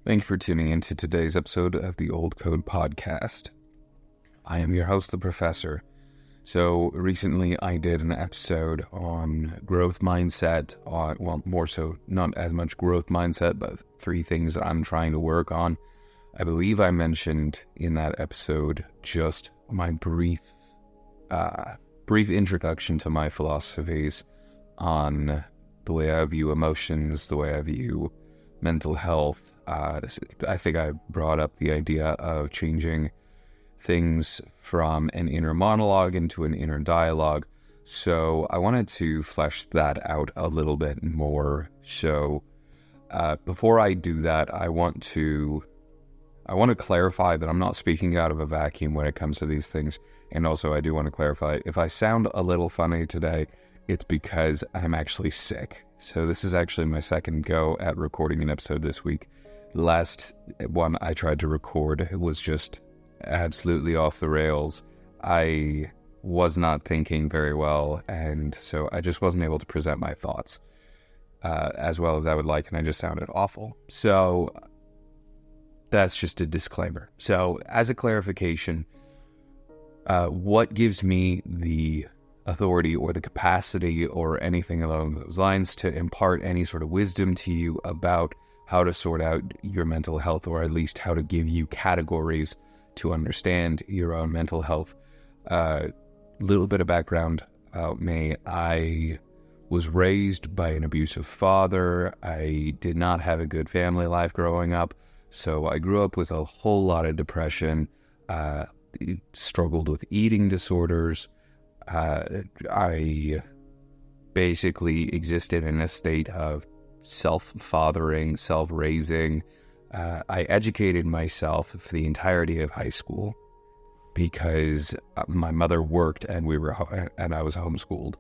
Thank you for tuning into today's episode of the Old Code Podcast. I am your host, the Professor. So recently I did an episode on growth mindset, more so not as much growth mindset, but 3 things that I'm trying to work on. I believe I mentioned in that episode just my brief introduction to my philosophies on the way I view emotions, the way I view mental health. I think I brought up the idea of changing things from an inner monologue into an inner dialogue. So I wanted to flesh that out a little bit more. So before I do that, I want to clarify that I'm not speaking out of a vacuum when it comes to these things. And also I do want to clarify, if I sound a little funny today, it's because I'm actually sick. So this is actually my second go at recording an episode this week. Last one I tried to record, it was just absolutely off the rails. I was not thinking very well, and so I just wasn't able to present my thoughts as well as I would like, and I just sounded awful. So that's just a disclaimer. So as a clarification, what gives me the authority or the capacity or anything along those lines to impart any sort of wisdom to you about how to sort out your mental health, or at least how to give you categories to understand your own mental health? Little bit of background about me. I was raised by an abusive father. I did not have a good family life growing up, so I grew up with a whole lot of depression, struggled with eating disorders. I basically existed in a state of self-fathering, self-raising. I educated myself for the entirety of high school because my mother worked and I was homeschooled.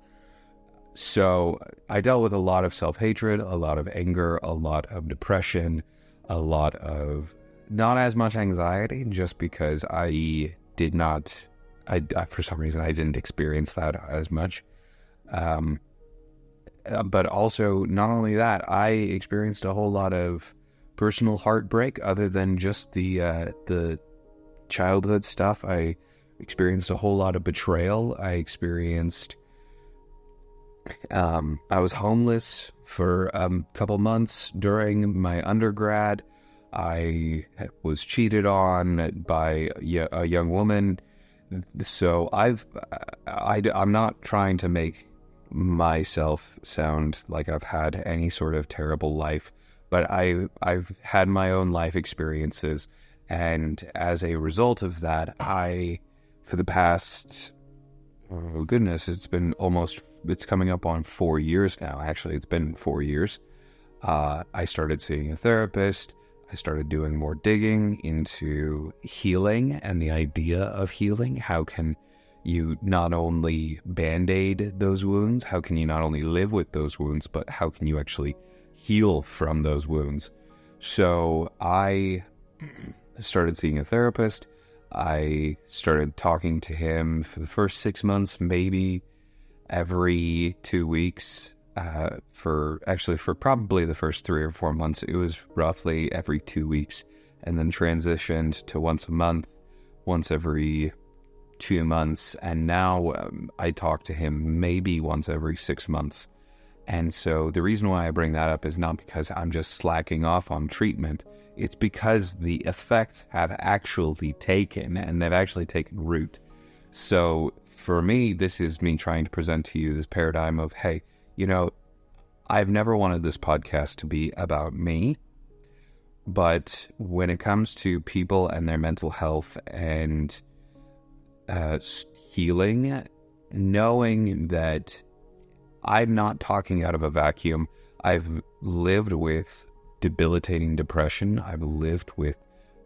So I dealt with a lot of self-hatred, a lot of anger, a lot of depression, a lot of not as much anxiety, just because I did not. For some reason, I didn't experience that as much. But also, not only that, I experienced a whole lot of personal heartbreak other than just the childhood stuff. I experienced a whole lot of betrayal. I was homeless for a couple months during my undergrad. I was cheated on by a young woman. So I'm not trying to make myself sound like I've had any sort of terrible life, but I've had my own life experiences, and as a result of that, for the past, oh goodness, it's coming up on 4 years now. Actually, it's been 4 years. I started seeing a therapist. I started doing more digging into healing and the idea of healing. How can you not only band-aid those wounds? How can you not only live with those wounds, but how can you actually heal from those wounds? So I started seeing a therapist. I started talking to him for the first 6 months, maybe every 2 weeks. For probably the first 3 or 4 months, it was roughly every 2 weeks, and then transitioned to once a month, once every 2 months, and now I talk to him maybe once every 6 months. And so the reason why I bring that up is not because I'm just slacking off on treatment. It's because the effects have actually taken root. So for me, this is me trying to present to you this paradigm of, hey, I've never wanted this podcast to be about me, but when it comes to people and their mental health and healing, knowing that I'm not talking out of a vacuum. I've lived with debilitating depression. I've lived with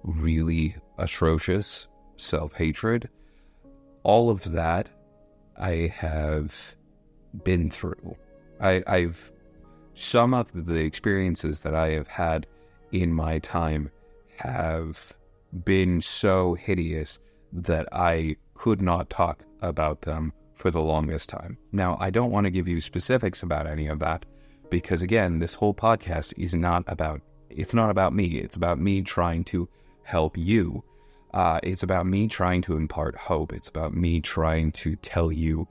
really atrocious self-hatred. All of that I have been through. Some of the experiences that I have had in my time have been so hideous that I could not talk about them for the longest time. Now, I don't want to give you specifics about any of that because, again, this whole podcast is not about it's not about me. It's about me trying to help you. It's about me trying to impart hope. It's about me trying to tell you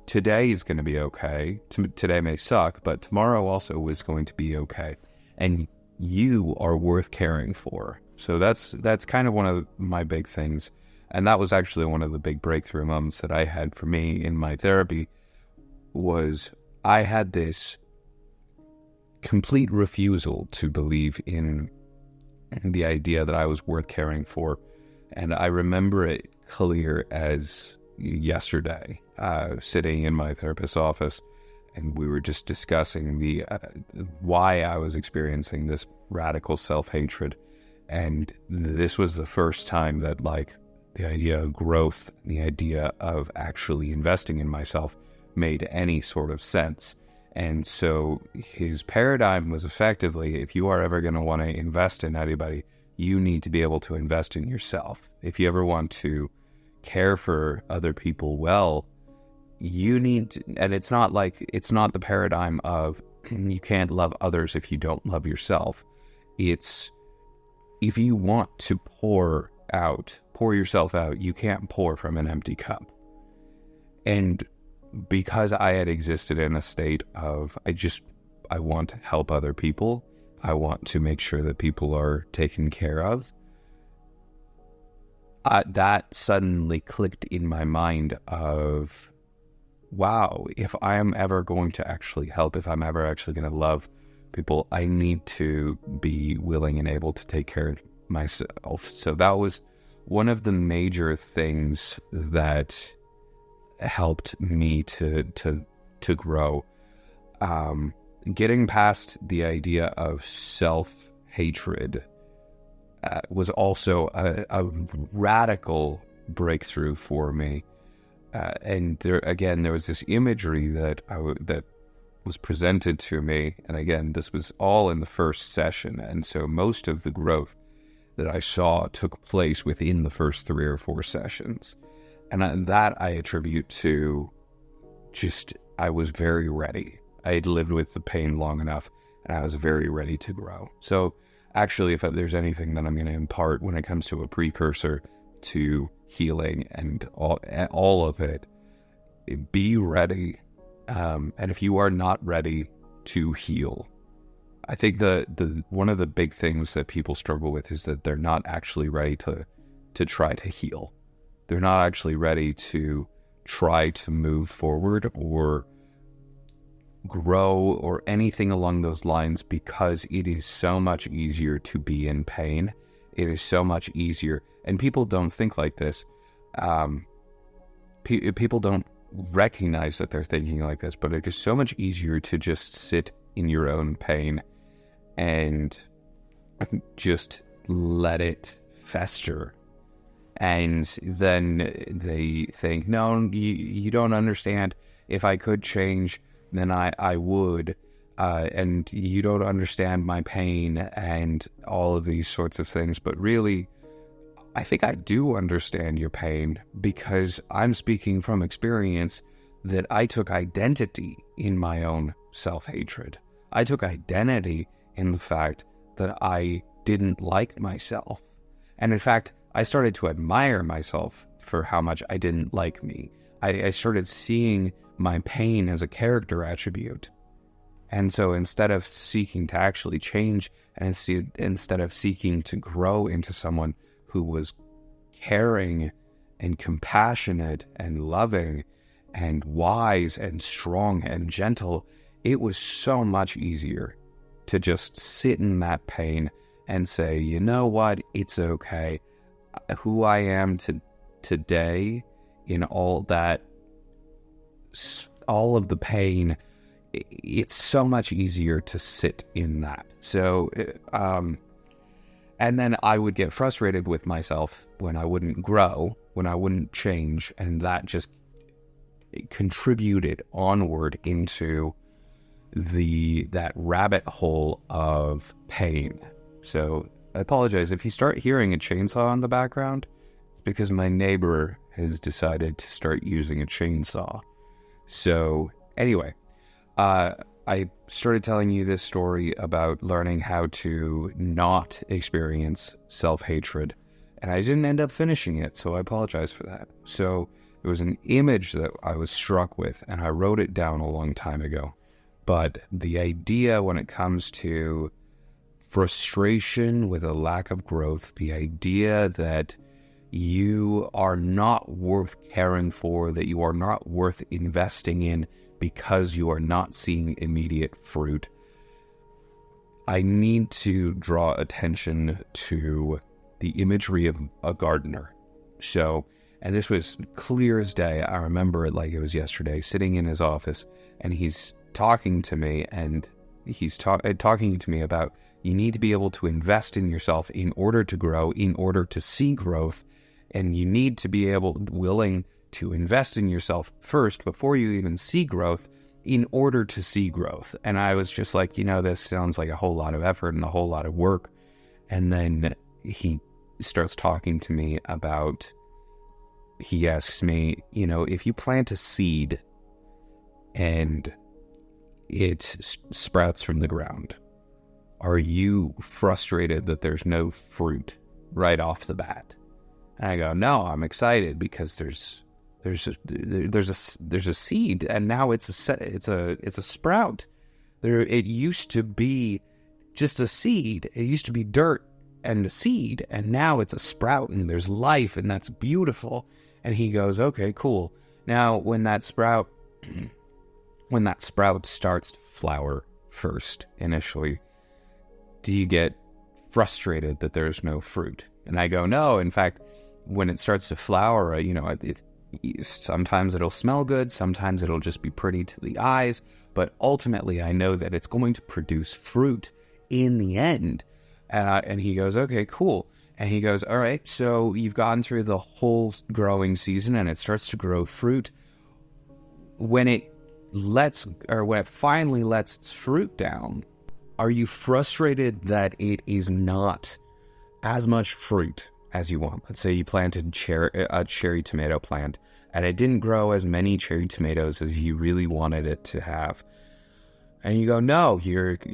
today is going to be okay. Today may suck, but tomorrow also is going to be okay. And you are worth caring for. So that's kind of one of my big things. And that was actually one of the big breakthrough moments that I had for me in my therapy, was I had this complete refusal to believe in the idea that I was worth caring for. And I remember it clear as yesterday, sitting in my therapist's office, and we were just discussing the why I was experiencing this radical self-hatred. And this was the first time that, like, the idea of growth, the idea of actually investing in myself made any sort of sense. And so his paradigm was effectively, if you are ever going to want to invest in anybody, you need to be able to invest in yourself. If you ever want to care for other people well, you need to, and it's not the paradigm of you can't love others if you don't love yourself. It's, if you want to pour yourself out, you can't pour from an empty cup. And because I had existed in a state of, I want to help other people, I want to make sure that people are taken care of, that suddenly clicked in my mind of, wow, if I am ever going to actually help, if I'm ever actually going to love people, I need to be willing and able to take care of myself. So that was one of the major things that helped me to grow. Getting past the idea of self-hatred was also a radical breakthrough for me. And there was this imagery that was presented to me. And again, this was all in the first session. And so most of the growth that I saw took place within the first 3 or 4 sessions. And that I attribute to I was very ready. I had lived with the pain long enough, and I was very ready to grow. So actually, if there's anything that I'm going to impart when it comes to a precursor to healing and all of it, be ready. And if you are not ready to heal, I think the one of the big things that people struggle with is that they're not actually ready to try to heal. They're not actually ready to try to move forward or grow or anything along those lines, because it is so much easier to be in pain. It is so much easier. And people don't think like this. People don't recognize that they're thinking like this, but it is so much easier to just sit in your own pain and just let it fester. And then they think, no, you don't understand. If I could change, then I would. And you don't understand my pain and all of these sorts of things. But really, I think I do understand your pain, because I'm speaking from experience that I took identity in my own self-hatred. I took identity in the fact that I didn't like myself. And in fact, I started to admire myself for how much I didn't like me. I started seeing my pain as a character attribute. And so instead of seeking to actually change, and instead of seeking to grow into someone who was caring and compassionate and loving and wise and strong and gentle, it was so much easier to just sit in that pain and say, you know what, it's okay. Who I am today, in all of the pain, it's so much easier to sit in that. So, and then I would get frustrated with myself when I wouldn't grow, when I wouldn't change, and that just contributed onward into that rabbit hole of pain. So I apologize if you start hearing a chainsaw in the background. It's because my neighbor has decided to start using a chainsaw. So anyway, I started telling you this story about learning how to not experience self-hatred, and I didn't end up finishing it, so I apologize for that. So it was an image that I was struck with, and I wrote it down a long time ago. But the idea when it comes to frustration with a lack of growth, the idea that you are not worth caring for, that you are not worth investing in because you are not seeing immediate fruit. I need to draw attention to the imagery of a gardener. So, and this was clear as day. I remember it like it was yesterday, sitting in his office, and he's talking to me, and he's talking to me about you need to be able to invest in yourself in order to grow, in order to see growth, and you need to be willing to invest in yourself first before you even see growth in order to see growth. And I was just like, this sounds like a whole lot of effort and a whole lot of work. And then he starts talking to me about, he asks me, if you plant a seed and it sprouts from the ground, are you frustrated that there's no fruit right off the bat? And I go, no, I'm excited because there's a seed, and now it's a sprout. It used to be just a seed. It used to be dirt and a seed, and now it's a sprout, and there's life, and that's beautiful. And he goes, okay, cool. Now, when that sprout starts to flower first, initially, do you get frustrated that there's no fruit? And I go, no. In fact, when it starts to flower, sometimes it'll smell good, sometimes it'll just be pretty to the eyes, but ultimately I know that it's going to produce fruit in the end. And he goes, okay, cool. And he goes, all right, so you've gone through the whole growing season and it starts to grow fruit. When it finally lets its fruit down, are you frustrated that it is not as much fruit as you want? Let's say you planted a cherry tomato plant, and it didn't grow as many cherry tomatoes as you really wanted it to have. And you go, no,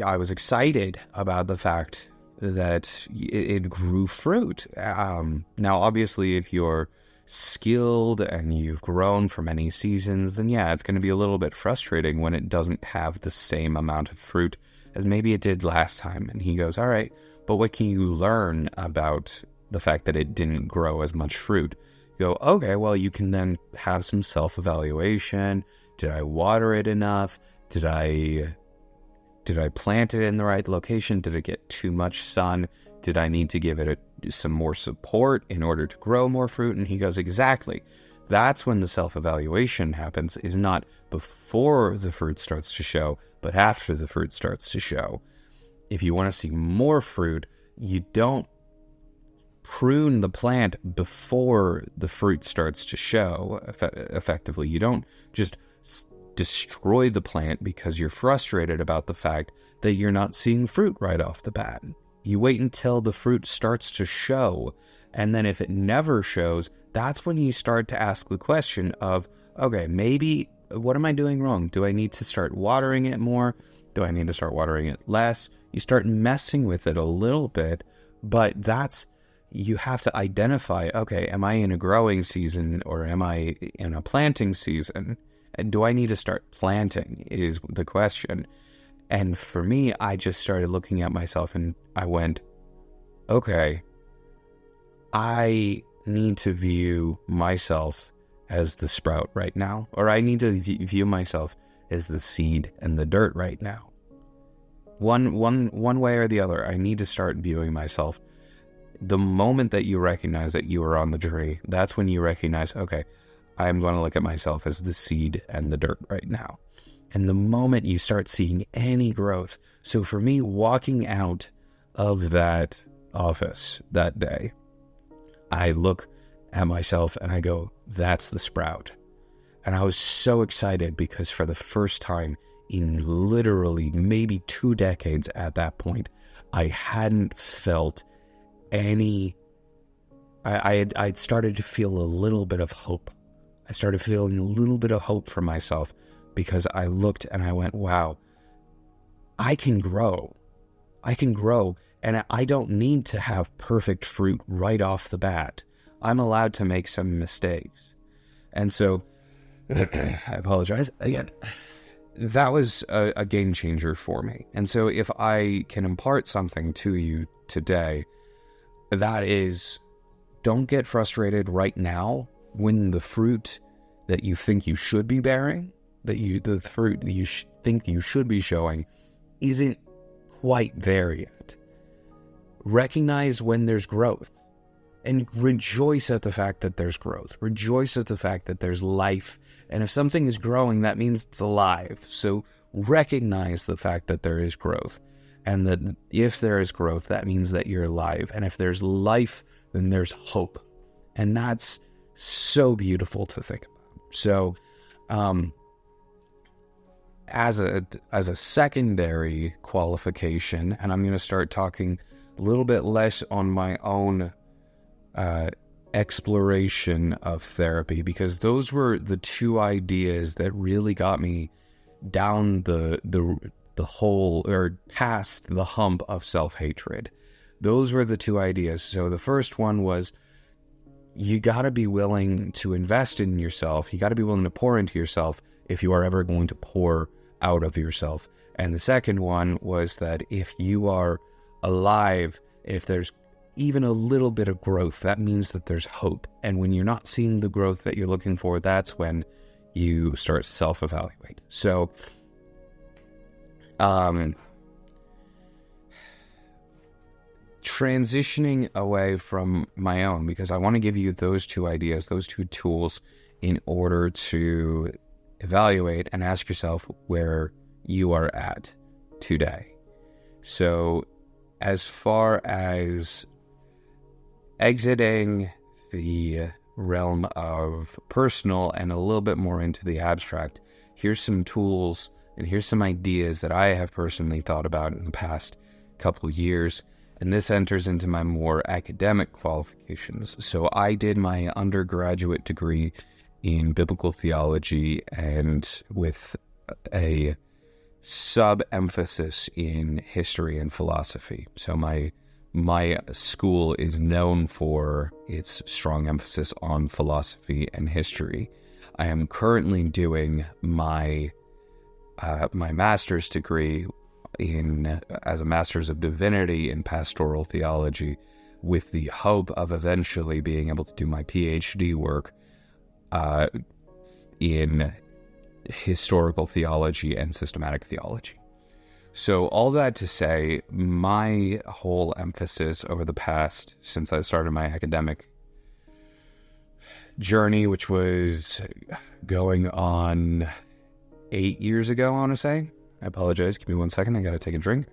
I was excited about the fact that it grew fruit. Now, obviously, if you're skilled and you've grown for many seasons, then yeah, it's going to be a little bit frustrating when it doesn't have the same amount of fruit as maybe it did last time. And he goes, all right, but what can you learn about the fact that it didn't grow as much fruit? You go, okay, well, you can then have some self-evaluation. Did I water it enough? Did I plant it in the right location? Did it get too much sun? Did I need to give it some more support in order to grow more fruit? And he goes, exactly. That's when the self-evaluation happens, is not before the fruit starts to show, but after the fruit starts to show. If you want to see more fruit, you don't prune the plant before the fruit starts to show effectively. You don't just destroy the plant because you're frustrated about the fact that you're not seeing fruit right off the bat. You wait until the fruit starts to show, and then if it never shows, that's when you start to ask the question of, okay, maybe what am I doing wrong? Do I need to start watering it more? Do I need to start watering it less? You start messing with it a little bit, but you have to identify, okay, am I in a growing season or am I in a planting season? And do I need to start planting is the question. And for me, I just started looking at myself and I went, okay, I need to view myself as the sprout right now, or I need to view myself as the seed and the dirt right now. One way or the other, I need to start viewing myself. The moment that you recognize that you are on the journey, that's when you recognize, okay, I'm going to look at myself as the seed and the dirt right now. And the moment you start seeing any growth, so for me, walking out of that office that day, I look at myself and I go, that's the sprout. And I was so excited because for the first time in literally maybe 2 decades at that point, I hadn't felt any, I'd started to feel a little bit of hope. I started feeling a little bit of hope for myself because I looked and I went, wow, I can grow. I can grow, and I don't need to have perfect fruit right off the bat. I'm allowed to make some mistakes. And so, I apologize again. That was a game changer for me. And so if I can impart something to you today, that is, don't get frustrated right now when the fruit that you think you should be bearing, the fruit that you think you should be showing, isn't quite there yet. Recognize when there's growth and rejoice at the fact that there's growth. Rejoice at the fact that there's life. And if something is growing, that means it's alive. So recognize the fact that there is growth. And that if there is growth, that means that you're alive. And if there's life, then there's hope. And that's so beautiful to think about. So, as a secondary qualification, and I'm going to start talking a little bit less on my own exploration of therapy, because those were the two ideas that really got me down the hole, or past the hump of self-hatred. Those were the two ideas. So the first one was, you got to be willing to invest in yourself. You got to be willing to pour into yourself if you are ever going to pour out of yourself. And the second one was that if you are alive, if there's even a little bit of growth, that means that there's hope. And when you're not seeing the growth that you're looking for, that's when you start to self-evaluate. So, transitioning away from my own, because I want to give you those two ideas, those two tools, in order to evaluate and ask yourself where you are at today. So, as far as exiting the realm of personal and a little bit more into the abstract, here's some tools and here's some ideas that I have personally thought about in the past couple of years. And this enters into my more academic qualifications. So I did my undergraduate degree in biblical theology, and with a sub-emphasis in history and philosophy. So my school is known for its strong emphasis on philosophy and history. I am currently doing my master's degree as a Master's of Divinity in Pastoral Theology, with the hope of eventually being able to do my PhD work in historical theology and systematic theology. So all that to say, my whole emphasis over the past, since I started my academic journey, which was going on 8 years ago, I want to say. I apologize. Give me 1 second. I got to take a drink.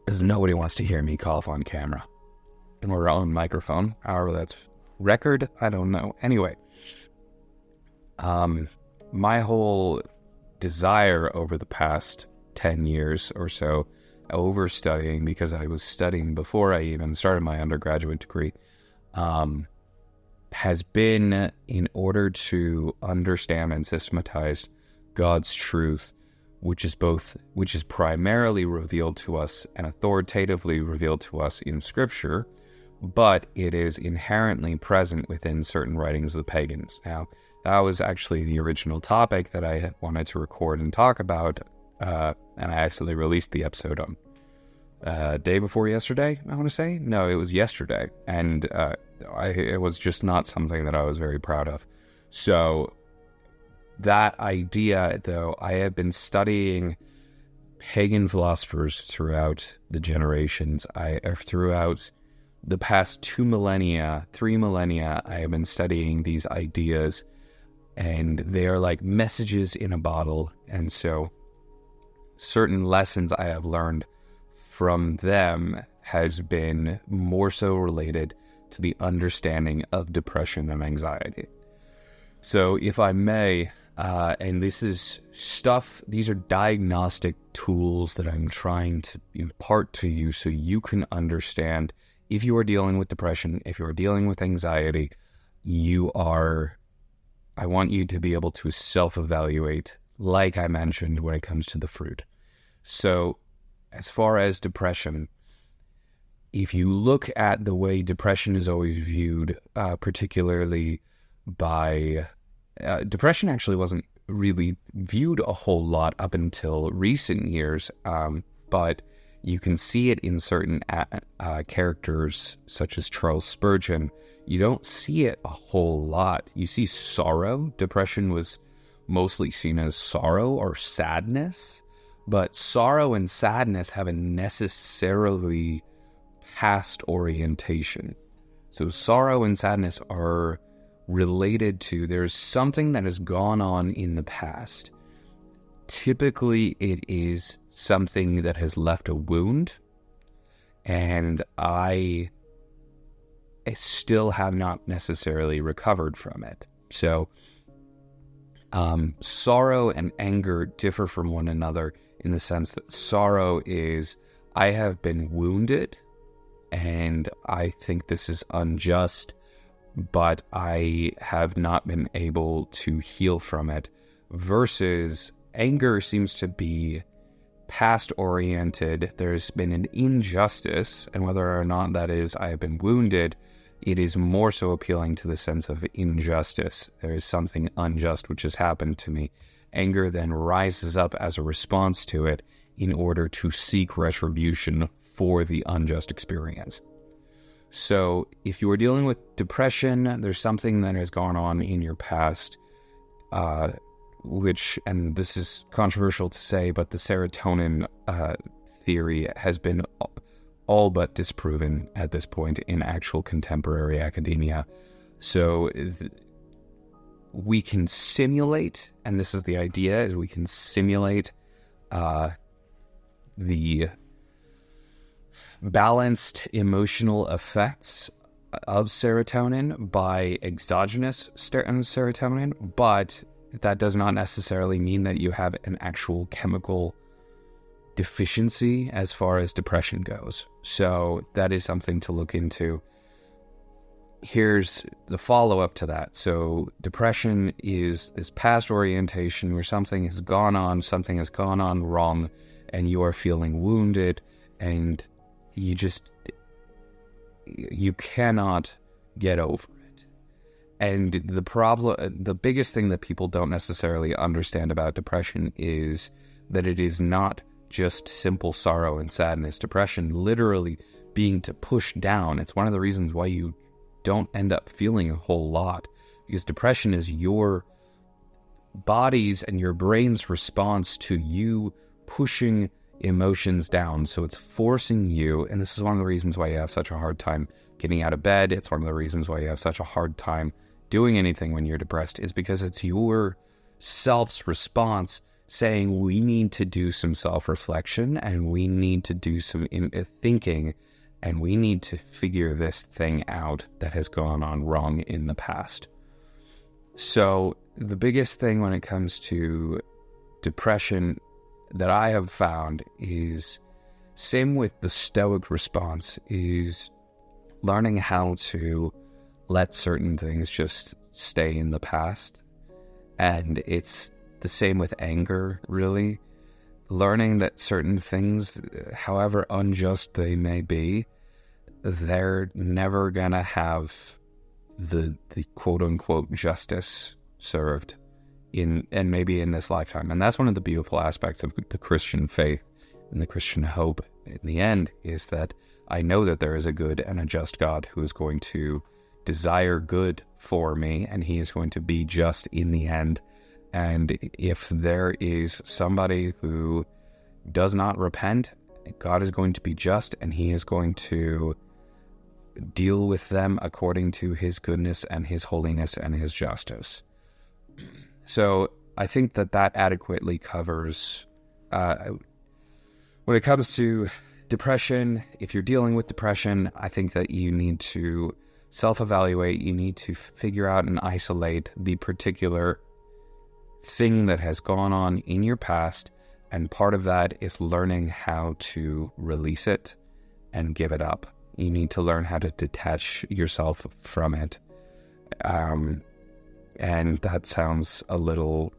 Because nobody wants to hear me cough on camera. And we're on microphone. However, that's record. I don't know. Anyway, my whole desire over the past 10 years or so, over studying, because I was studying before I even started my undergraduate degree, has been in order to understand and systematize God's truth, which is primarily revealed to us and authoritatively revealed to us in Scripture, but it is inherently present within certain writings of the pagans. Now, that was actually the original topic that I wanted to record and talk about, and I actually released the episode on day before yesterday, I want to say. No, it was yesterday, and it was just not something that I was very proud of. So that idea, though, I have been studying pagan philosophers throughout the generations. Throughout the past 3 millennia, I have been studying these ideas, and they are like messages in a bottle. And so certain lessons I have learned from them has been more so related to the understanding of depression and anxiety. So if I may, and this is stuff, these are diagnostic tools that I'm trying to impart to you so you can understand if you are dealing with depression, if you are dealing with anxiety, I want you to be able to self-evaluate like I mentioned when it comes to the fruit. So as far as depression, if you look at the way depression is always viewed, particularly by... depression actually wasn't really viewed a whole lot up until recent years, but you can see it in certain characters such as Charles Spurgeon. You don't see it a whole lot. You see sorrow. Depression was mostly seen as sorrow or sadness, but sorrow and sadness haven't necessarily past orientation. So sorrow and sadness are related to, there's something that has gone on in the past. Typically, it is something that has left a wound, and I still have not necessarily recovered from it. So, sorrow and anger differ from one another in the sense that sorrow is, I have been wounded, and I think this is unjust, but I have not been able to heal from it, versus anger seems to be past-oriented. There's been an injustice, and whether or not that is I have been wounded, it is more so appealing to the sense of injustice. There is something unjust which has happened to me. Anger then rises up as a response to it in order to seek retribution for the unjust experience. So if you are dealing with depression, there's something that has gone on in your past, which, and this is controversial to say, but the serotonin theory has been all but disproven at this point in actual contemporary academia. So we can simulate, and this is the idea, is we can simulate the balanced emotional effects of serotonin by exogenous serotonin, but that does not necessarily mean that you have an actual chemical deficiency as far as depression goes. So that is something to look into. Here's the follow-up to that. So depression is this past orientation where something has gone on wrong, and you are feeling wounded, and you cannot get over it. And the biggest thing that people don't necessarily understand about depression is that it is not just simple sorrow and sadness. Depression literally being to push down. It's one of the reasons why you don't end up feeling a whole lot, because depression is your body's and your brain's response to you pushing emotions down. So it's forcing you, and this is one of the reasons why you have such a hard time getting out of bed. It's one of the reasons why you have such a hard time doing anything when you're depressed, is because it's your self's response saying, we need to do some self-reflection, and we need to do some thinking, and we need to figure this thing out that has gone on wrong in the past. So the biggest thing when it comes to depression that I have found is, same with the Stoic response, is learning how to let certain things just stay in the past. And it's the same with anger, really. Learning that certain things, however unjust they may be, they're never gonna have the quote-unquote justice served and maybe in this lifetime. And that's one of the beautiful aspects of the Christian faith and the Christian hope in the end, is that I know that there is a good and a just God who is going to desire good for me, and he is going to be just in the end. And if there is somebody who does not repent, God is going to be just, and he is going to deal with them according to his goodness and his holiness and his justice. So I think that adequately covers, when it comes to depression. If you're dealing with depression, I think that you need to self-evaluate. You need to figure out and isolate the particular thing that has gone on in your past, and part of that is learning how to release it and give it up. You need to learn how to detach yourself from it. And that sounds a little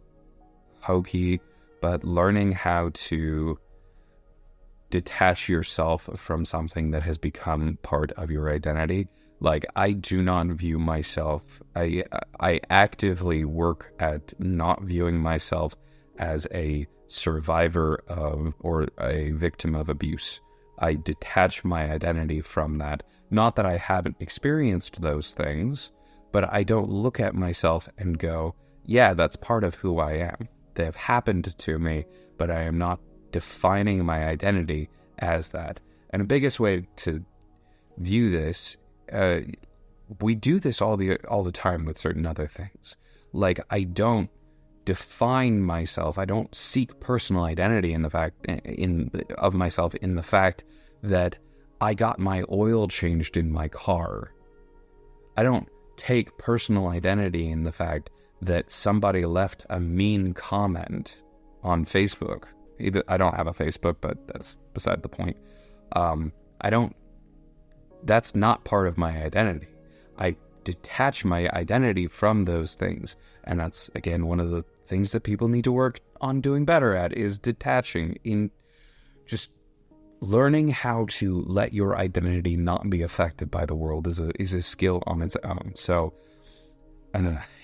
hokey, but learning how to detach yourself from something that has become part of your identity. Like, I do not view myself, I actively work at not viewing myself as a survivor of or a victim of abuse. I detach my identity from that. Not that I haven't experienced those things, but I don't look at myself and go, yeah, that's part of who I am. They have happened to me, but I am not defining my identity as that. And the biggest way to view this, we do this all the time with certain other things. Like, I don't define myself. I don't seek personal identity of myself in the fact that I got my oil changed in my car. I don't take personal identity in the fact that somebody left a mean comment on Facebook. I don't have a Facebook, but that's beside the point. That's not part of my identity. I detach my identity from those things. And that's, again, one of the things that people need to work on doing better at, is detaching, in just learning how to let your identity not be affected by the world is a skill on its own. So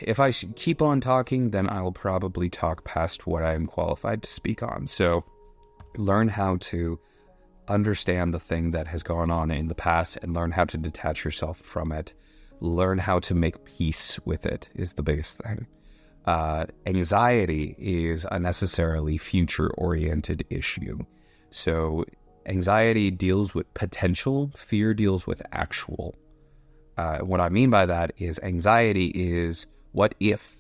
if I keep on talking, then I will probably talk past what I am qualified to speak on. So learn how to understand the thing that has gone on in the past and learn how to detach yourself from it. Learn how to make peace with it is the biggest thing. Anxiety is a necessarily future-oriented issue. So anxiety deals with potential, fear deals with actual. What I mean by that is anxiety is, what if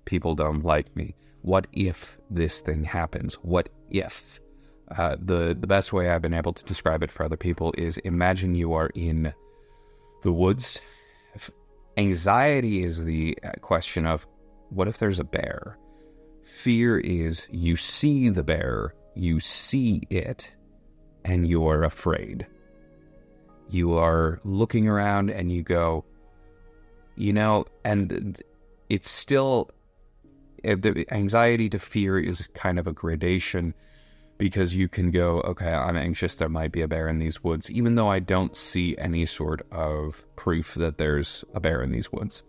people don't like me? What if this thing happens? What if? The best way I've been able to describe it for other people is, imagine you are in the woods. Anxiety is the question of, what if there's a bear? Fear is, you see the bear, you see it, and you are afraid. You are looking around and you go, and it's still, the anxiety to fear is kind of a gradation, because you can go, okay, I'm anxious there might be a bear in these woods, even though I don't see any sort of proof that there's a bear in these woods.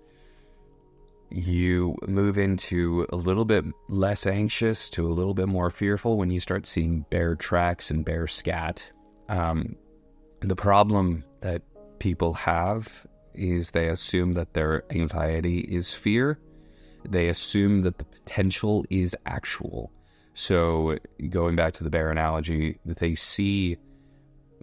You move into a little bit less anxious to a little bit more fearful when you start seeing bear tracks and bear scat. The problem that people have is they assume that their anxiety is fear. They assume that the potential is actual. So going back to the bear analogy, they see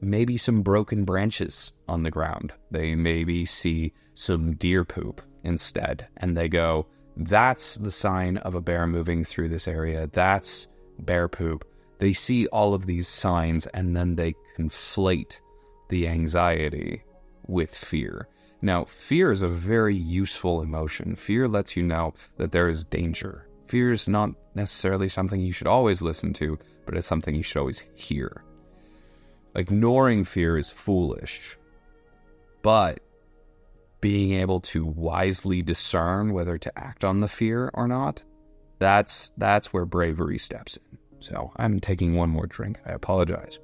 maybe some broken branches on the ground. They maybe see some deer poop instead, and they go, that's the sign of a bear moving through this area. That's bear poop. They see all of these signs, and then they conflate the anxiety with fear. Now, fear is a very useful emotion. Fear lets you know that there is danger. Fear is not necessarily something you should always listen to, but it's something you should always hear. Ignoring fear is foolish, but being able to wisely discern whether to act on the fear or not, that's where bravery steps in. So I'm taking one more drink. I apologize.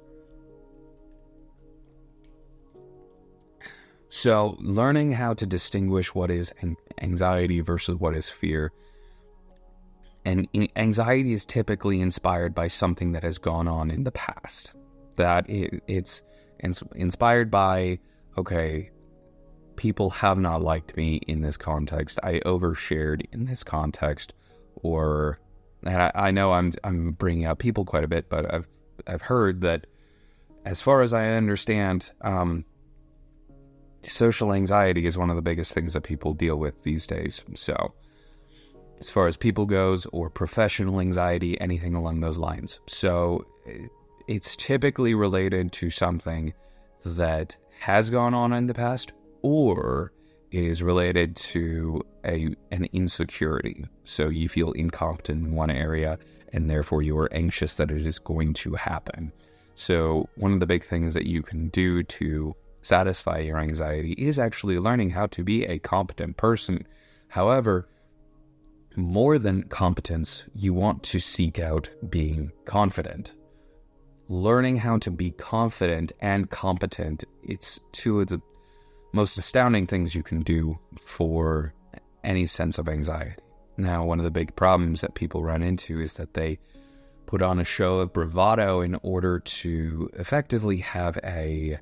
So learning how to distinguish what is anxiety versus what is fear. And anxiety is typically inspired by something that has gone on in the past. That it's inspired by, okay, people have not liked me in this context. I overshared in this context. Or, and I know I'm bringing up people quite a bit, but I've heard that, as far as I understand, social anxiety is one of the biggest things that people deal with these days. So, as far as people goes, or professional anxiety, anything along those lines. So it's typically related to something that has gone on in the past, or it is related to an insecurity. So you feel incompetent in one area, and therefore you are anxious that it is going to happen. So one of the big things that you can do to satisfy your anxiety is actually learning how to be a competent person. However, more than competence, you want to seek out being confident. Learning how to be confident and competent, it's two of the most astounding things you can do for any sense of anxiety. Now, one of the big problems that people run into is that they put on a show of bravado in order to effectively have a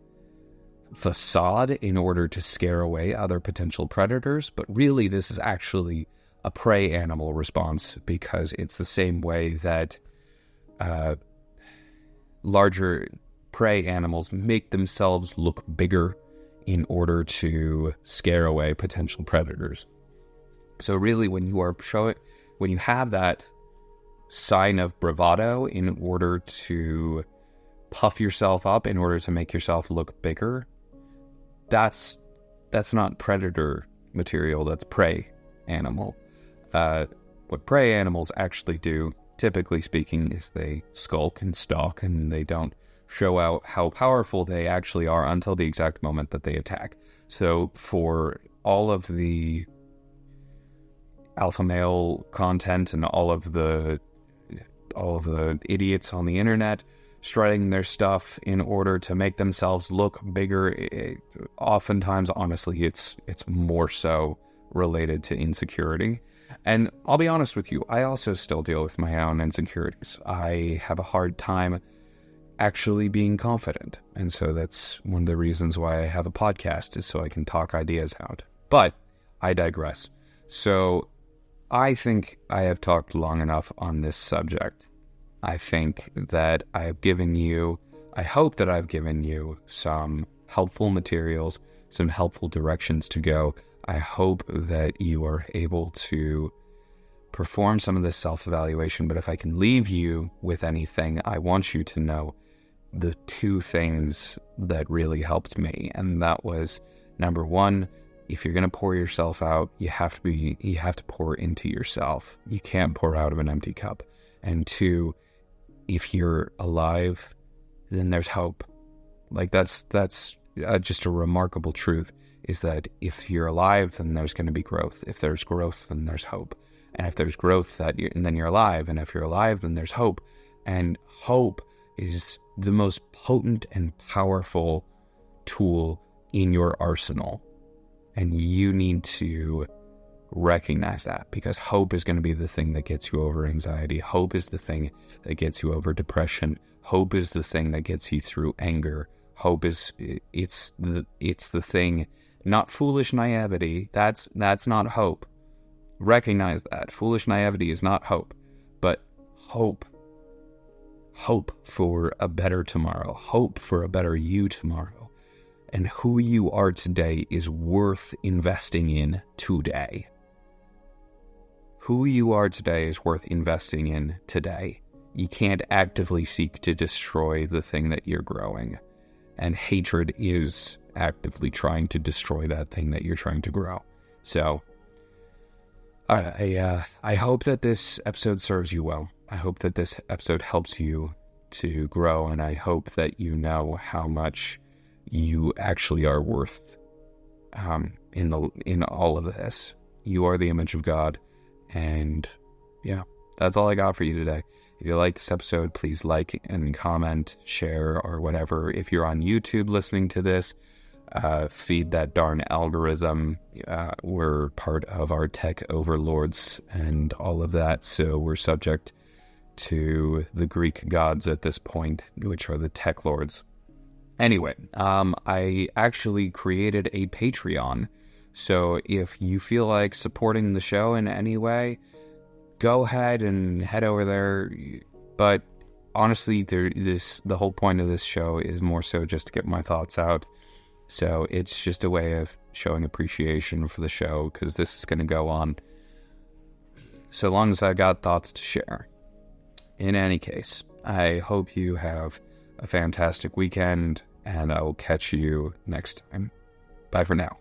facade in order to scare away other potential predators, but really this is actually a prey animal response, because it's the same way that larger prey animals make themselves look bigger in order to scare away potential predators. So really, when you have that sign of bravado in order to puff yourself up, in order to make yourself look bigger, that's not predator material, that's prey animal. What prey animals actually do, typically speaking, is they skulk and stalk, and they don't show out how powerful they actually are until the exact moment that they attack. So for all of the alpha male content and all of the idiots on the internet strutting their stuff in order to make themselves look bigger, oftentimes, honestly, it's more so related to insecurity. And I'll be honest with you, I also still deal with my own insecurities. I have a hard time actually being confident. And so that's one of the reasons why I have a podcast, is so I can talk ideas out. But I digress. So I think I have talked long enough on this subject. I think that I hope that I've given you some helpful materials, some helpful directions to go. I hope that you are able to perform some of this self-evaluation, but if I can leave you with anything, I want you to know the two things that really helped me. And that was, number one, if you're going to pour yourself out, you have to pour into yourself. You can't pour out of an empty cup. And two, if you're alive, then there's hope. Like that's just a remarkable truth, is that if you're alive, then there's going to be growth. If there's growth, then there's hope. And if there's growth, then you're alive. And if you're alive, then there's hope. And hope is the most potent and powerful tool in your arsenal. And you need to recognize that, because hope is going to be the thing that gets you over anxiety. Hope is the thing that gets you over depression. Hope is the thing that gets you through anger. Hope is it's the thing, not foolish naivety. That's not hope. Recognize that foolish naivety is not hope, but hope for a better tomorrow, hope for a better you tomorrow. And who you are today is worth investing in today. Who you are today is worth investing in today. You can't actively seek to destroy the thing that you're growing. And hatred is actively trying to destroy that thing that you're trying to grow. So, I hope that this episode serves you well. I hope that this episode helps you to grow, and I hope that you know how much you actually are worth in all of this. You are the image of God, and yeah, that's all I got for you today. If you like this episode, please like and comment, share, or whatever. If you're on YouTube listening to this, feed that darn algorithm. We're part of our tech overlords and all of that, so we're subject to the Greek gods at this point, which are the tech lords. Anyway, I actually created a Patreon, so if you feel like supporting the show in any way, go ahead and head over there. But honestly, the whole point of this show is more so just to get my thoughts out. So it's just a way of showing appreciation for the show, because this is going to go on so long as I got thoughts to share. In any case, I hope you have a fantastic weekend, and I will catch you next time. Bye for now.